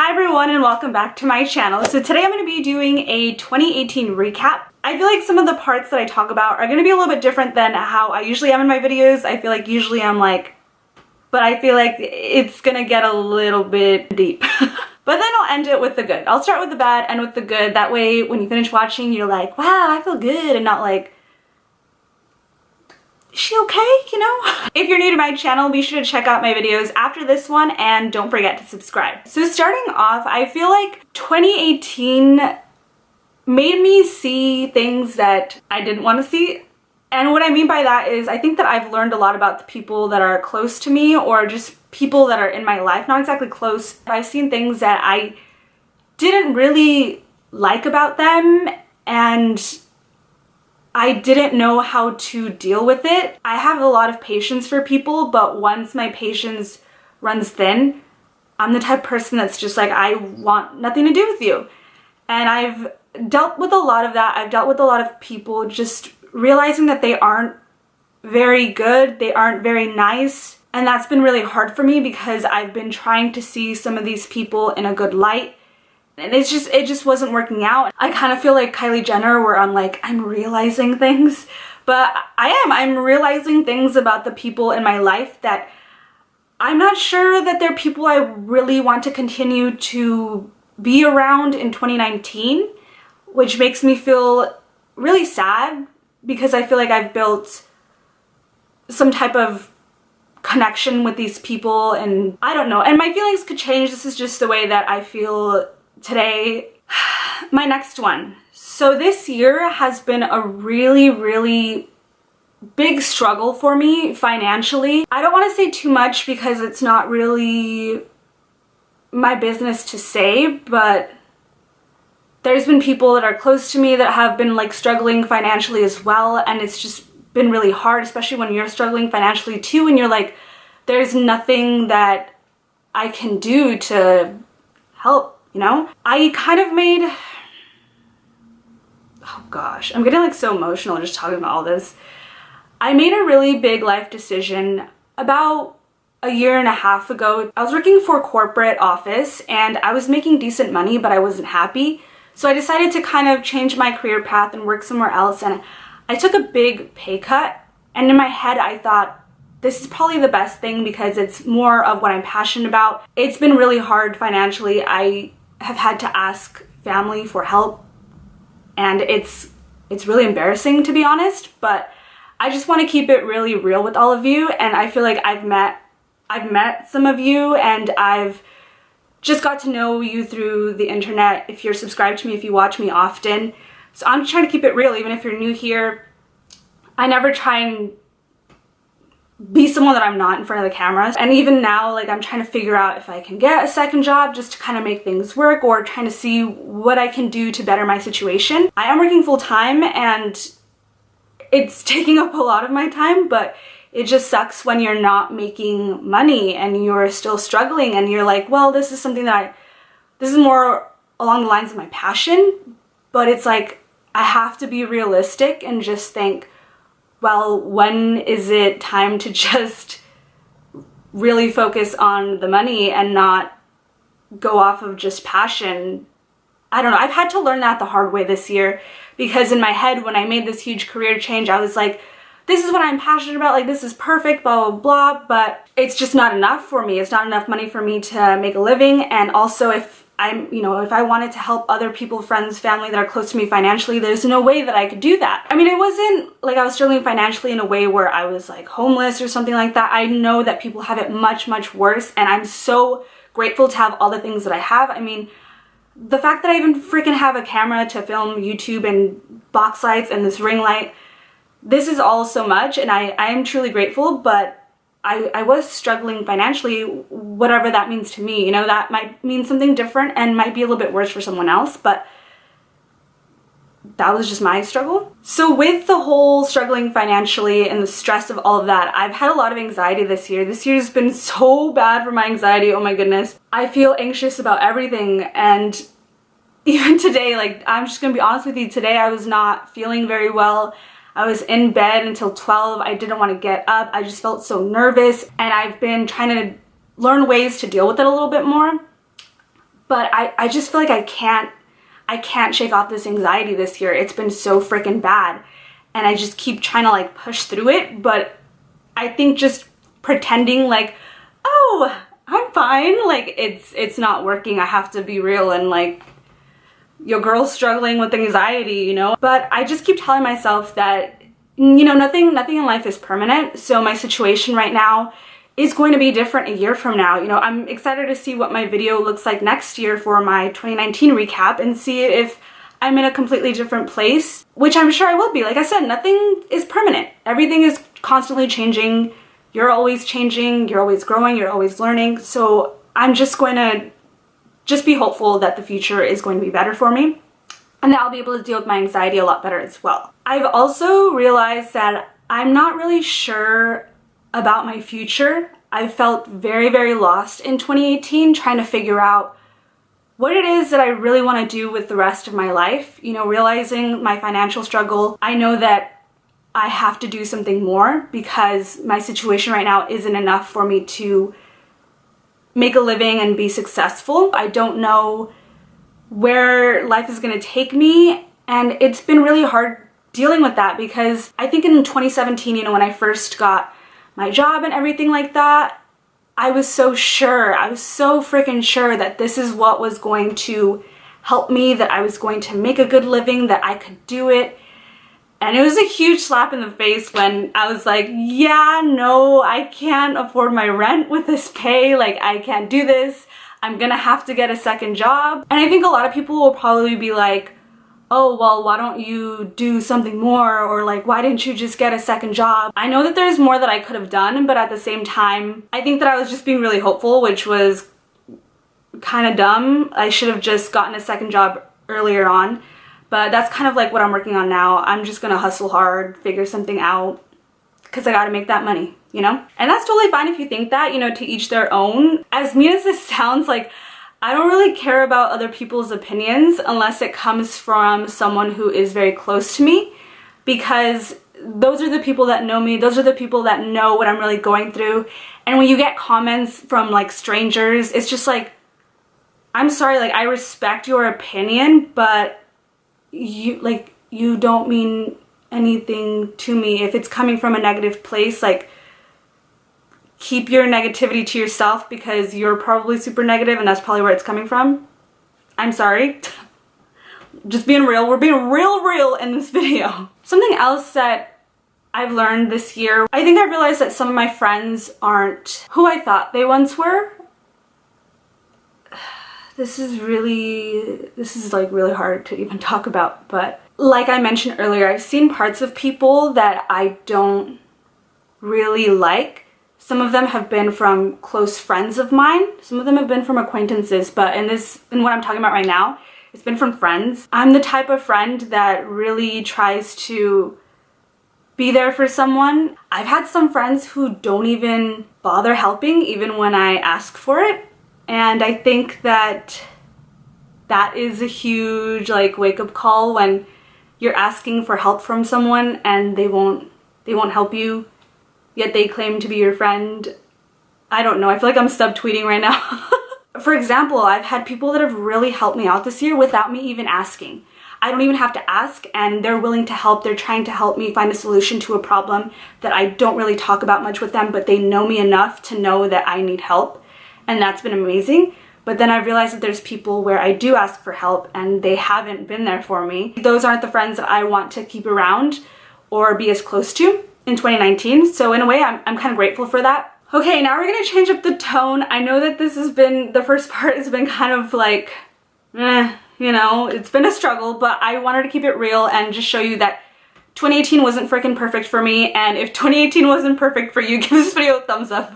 Hi everyone and welcome back to my channel. So today I'm going to be doing a 2018 recap. I feel like some of the parts that I talk about are going to be a little bit different than how I usually am in my videos. I feel like usually I'm like, but I feel like it's going to get a little bit deep. But then I'll end it with the good. I'll start with the bad, end with the good. That way when you finish watching you're like, wow, I feel good, and not like, is she okay, you know? If you're new to my channel, be sure to check out my videos after this one and don't forget to subscribe. So starting off, I feel like 2018 made me see things that I didn't want to see. And what I mean by that is I think that I've learned a lot about the people that are close to me, or just people that are in my life, not exactly close. I've seen things that I didn't really like about them, and I didn't know how to deal with it. I have a lot of patience for people, but once my patience runs thin, I'm the type of person that's just like, I want nothing to do with you. And I've dealt with a lot of that. I've dealt with a lot of people just realizing that they aren't very good, they aren't very nice. And that's been really hard for me because I've been trying to see some of these people in a good light. And it just wasn't working out. I kind of feel like Kylie Jenner, where I'm like, I'm realizing things. But I'm realizing things about the people in my life that I'm not sure that they're people I really want to continue to be around in 2019, which makes me feel really sad because I feel like I've built some type of connection with these people, and I don't know. And my feelings could change. This is just the way that I feel today. My next one. So this year has been a really big struggle for me financially. I don't want to say too much because it's not really my business to say, but there's been people that are close to me that have been like struggling financially as well, and it's just been really hard, especially when you're struggling financially too, and you're like, there's nothing that I can do to help. You know, I kind of made, oh gosh, I'm getting like so emotional just talking about all this. I made a really big life decision about a year and a half ago. I was working for a corporate office and I was making decent money, but I wasn't happy. So I decided to kind of change my career path and work somewhere else. And I took a big pay cut. And in my head, I thought, this is probably the best thing because it's more of what I'm passionate about. It's been really hard financially. I have had to ask family for help, and it's really embarrassing, to be honest, but I just want to keep it really real with all of you. And I feel like I've met some of you, and I've just got to know you through the internet, if you're subscribed to me, if you watch me often. So I'm trying to keep it real. Even if you're new here, I never try and be someone that I'm not in front of the camera. And even now, like, I'm trying to figure out if I can get a second job just to kind of make things work, or trying to see what I can do to better my situation. I am working full time and it's taking up a lot of my time, but it just sucks when you're not making money and you're still struggling and you're like, well, this is something that this is more along the lines of my passion, but it's like, I have to be realistic and just think, well, when is it time to just really focus on the money and not go off of just passion? I don't know. I've had to learn that the hard way this year, because in my head, when I made this huge career change, I was like, this is what I'm passionate about, like, this is perfect, blah, blah, blah, but it's just not enough for me. It's not enough money for me to make a living. And also, if if I wanted to help other people, friends, family that are close to me financially, there's no way that I could do that. I mean, it wasn't like I was struggling financially in a way where I was like homeless or something like that. I know that people have it much worse, and I'm so grateful to have all the things that I have. I mean, the fact that I even freaking have a camera to film YouTube and box lights and this ring light, this is all so much, and I am truly grateful, but I was struggling financially, whatever that means to me. You know, that might mean something different and might be a little bit worse for someone else, but that was just my struggle. So with the whole struggling financially and the stress of all of that, I've had a lot of anxiety this year. This year's been so bad for my anxiety, oh my goodness. I feel anxious about everything, and even today, like, I'm just gonna be honest with you, today I was not feeling very well. I was in bed until 12. I didn't want to get up. I just felt so nervous, and I've been trying to learn ways to deal with it a little bit more. but I just feel like I can't shake off this anxiety this year. It's been so freaking bad. And I just keep trying to like push through it. But I think just pretending like, oh, I'm fine, like it's not working. I have to be real and like, your girl's struggling with anxiety, you know? But I just keep telling myself that, you know, nothing in life is permanent. So my situation right now is going to be different a year from now. You know, I'm excited to see what my video looks like next year for my 2019 recap and see if I'm in a completely different place, which I'm sure I will be. Like I said, nothing is permanent. Everything is constantly changing. You're changing, you're always growing, you're always learning. So I'm just going to be hopeful that the future is going to be better for me and that I'll be able to deal with my anxiety a lot better as well. I've also realized that I'm not really sure about my future. I felt very, very lost in 2018 trying to figure out what it is that I really want to do with the rest of my life. You know, realizing my financial struggle, I know that I have to do something more because my situation right now isn't enough for me to make a living and be successful. I don't know where life is going to take me, and it's been really hard dealing with that because I think in 2017, you know, when I first got my job and everything like that, I was so freaking sure that this is what was going to help me, that I was going to make a good living, that I could do it. And it was a huge slap in the face when I was like, yeah, no, I can't afford my rent with this pay. Like, I can't do this. I'm gonna have to get a second job. And I think a lot of people will probably be like, oh, well, why don't you do something more? Or like, why didn't you just get a second job? I know that there's more that I could have done, but at the same time, I think that I was just being really hopeful, which was kind of dumb. I should have just gotten a second job earlier on. But that's kind of like what I'm working on now. I'm just gonna hustle hard, figure something out, because I gotta make that money, you know? And that's totally fine if you think that, you know, to each their own. As mean as this sounds, like, I don't really care about other people's opinions unless it comes from someone who is very close to me, because those are the people that know me, those are the people that know what I'm really going through. And when you get comments from like strangers, it's just like, I'm sorry, like, I respect your opinion, but you don't mean anything to me. If it's coming from a negative place, like, keep your negativity to yourself because you're probably super negative and that's probably where it's coming from. I'm sorry. Just being real. We're being real in this video. Something else that I've learned this year, I think I realized that some of my friends aren't who I thought they once were. This is like really hard to even talk about, but like I mentioned earlier, I've seen parts of people that I don't really like. Some of them have been from close friends of mine. Some of them have been from acquaintances, but in what I'm talking about right now, it's been from friends. I'm the type of friend that really tries to be there for someone. I've had some friends who don't even bother helping even when I ask for it. And I think that is a huge like wake-up call when you're asking for help from someone and they won't help you, yet they claim to be your friend. I don't know, I feel like I'm subtweeting right now. For example, I've had people that have really helped me out this year without me even asking. I don't even have to ask and they're willing to help. They're trying to help me find a solution to a problem that I don't really talk about much with them, but they know me enough to know that I need help. And that's been amazing. But then I realized that there's people where I do ask for help and they haven't been there for me. Those aren't the friends that I want to keep around or be as close to in 2019. So in a way, I'm kind of grateful for that. Okay, now we're gonna change up the tone. I know that the first part has been kind of like, you know, it's been a struggle, but I wanted to keep it real and just show you that 2018 wasn't freaking perfect for me. And if 2018 wasn't perfect for you, give this video a thumbs up.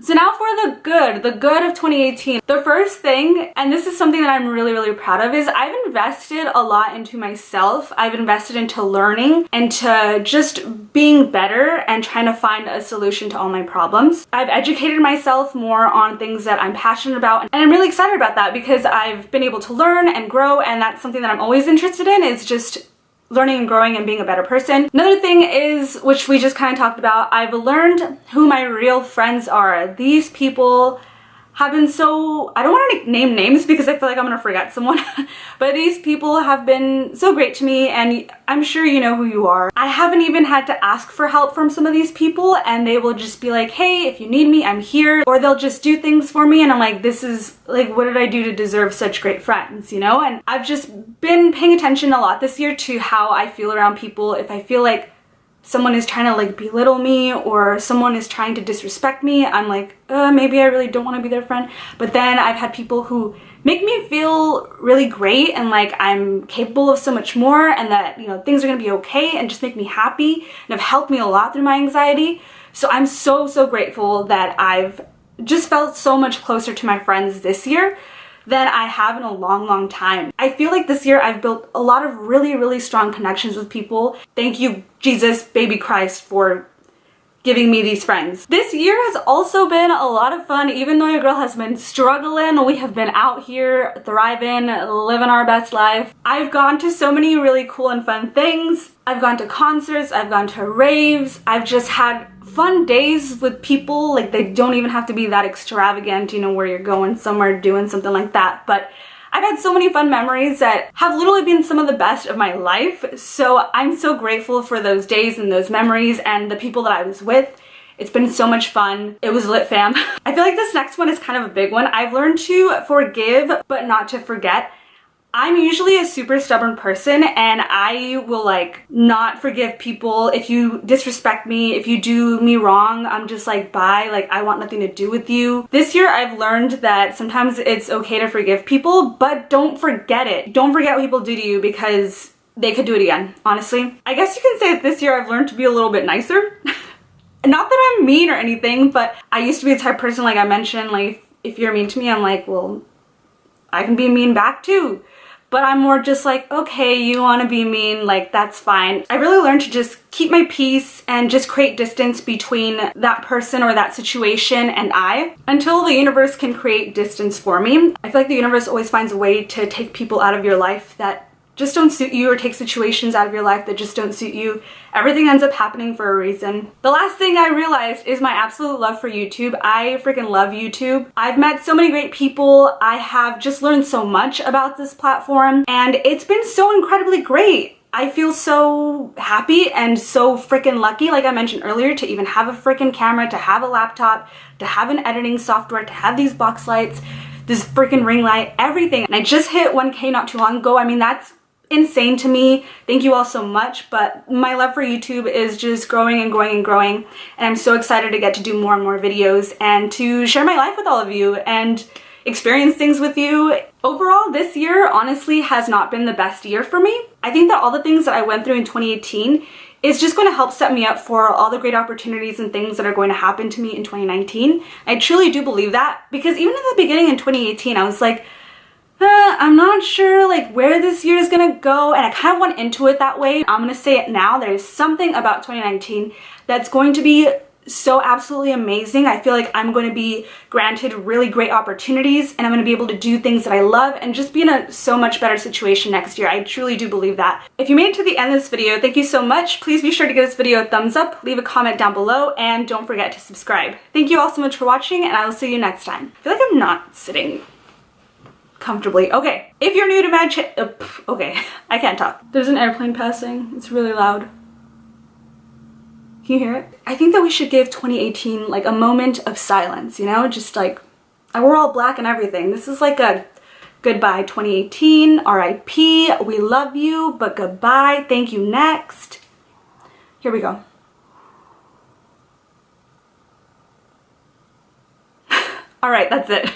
So now for the good of 2018. The first thing, and this is something that I'm really proud of, is I've invested a lot into myself. I've invested into learning, into just being better and trying to find a solution to all my problems. I've educated myself more on things that I'm passionate about, and I'm really excited about that because I've been able to learn and grow, and that's something that I'm always interested in, is just learning and growing and being a better person. Another thing is, which we just kind of talked about, I've learned who my real friends are. These people have been so, I don't want to name names because I feel like I'm gonna forget someone, but these people have been so great to me, and I'm sure you know who you are. I haven't even had to ask for help from some of these people, and they will just be like, hey, if you need me, I'm here. Or they'll just do things for me, and I'm like, this is like, what did I do to deserve such great friends, you know? And I've just been paying attention a lot this year to how I feel around people. If I feel like someone is trying to like belittle me or someone is trying to disrespect me, I'm like, maybe I really don't want to be their friend. But then I've had people who make me feel really great and like I'm capable of so much more, and that, you know, things are gonna be okay, and just make me happy and have helped me a lot through my anxiety. So I'm so grateful that I've just felt so much closer to my friends this year than I have in a long time. I feel like this year I've built a lot of really strong connections with people. Thank you, Jesus, baby Christ, for giving me these friends. This year has also been a lot of fun. Even though your girl has been struggling, we have been out here thriving, living our best life. I've gone to so many really cool and fun things. I've gone to concerts, I've gone to raves, I've just had fun days with people. Like, they don't even have to be that extravagant, you know, where you're going somewhere doing something like that, but I've had so many fun memories that have literally been some of the best of my life. So I'm so grateful for those days and those memories and the people that I was with. It's been so much fun. It was lit, fam. I feel like this next one is kind of a big one. I've learned to forgive, but not to forget. I'm usually a super stubborn person, and I will like not forgive people. If you disrespect me, if you do me wrong, I'm just like, bye, like I want nothing to do with you. This year I've learned that sometimes it's okay to forgive people, but don't forget it. Don't forget what people do to you, because they could do it again, honestly. I guess you can say that this year I've learned to be a little bit nicer. Not that I'm mean or anything, but I used to be the type of person, like I mentioned, like if you're mean to me, I'm like, well, I can be mean back too. But I'm more just like, okay, you want to be mean, like that's fine. I really learned to just keep my peace and just create distance between that person or that situation and I, until the universe can create distance for me. I feel like the universe always finds a way to take people out of your life that just don't suit you, or take situations out of your life that just don't suit you. Everything ends up happening for a reason. The last thing I realized is my absolute love for YouTube. I freaking love YouTube. I've met so many great people. I have just learned so much about this platform, and it's been so incredibly great. I feel so happy and so freaking lucky, like I mentioned earlier, to even have a freaking camera, to have a laptop, to have an editing software, to have these box lights, this freaking ring light, everything. And I just hit 1K not too long ago. I mean, that's insane to me. Thank you all so much, but my love for YouTube is just growing and growing and growing, and I'm so excited to get to do more and more videos and to share my life with all of you and experience things with you. Overall, this year honestly has not been the best year for me. I think that all the things that I went through in 2018 is just going to help set me up for all the great opportunities and things that are going to happen to me in 2019. I truly do believe that, because even in the beginning in 2018, I was like, I'm not sure like where this year is gonna go, and I kind of went into it that way. I'm gonna say it now, there's something about 2019 that's going to be so absolutely amazing. I feel like I'm going to be granted really great opportunities, and I'm going to be able to do things that I love and just be in a so much better situation next year. I truly do believe that. If you made it to the end of this video, thank you so much. Please be sure to give this video a thumbs up, leave a comment down below, and don't forget to subscribe. Thank you all so much for watching, and I will see you next time. I feel like I'm not sitting comfortably. Okay, if you're new to my channel, okay, I can't talk. There's an airplane passing. It's really loud. Can you hear it? I think that we should give 2018 like a moment of silence, you know? Just like, we're all black and everything. This is like a goodbye 2018, RIP, we love you, but goodbye, thank you, next. Here we go. All right, that's it.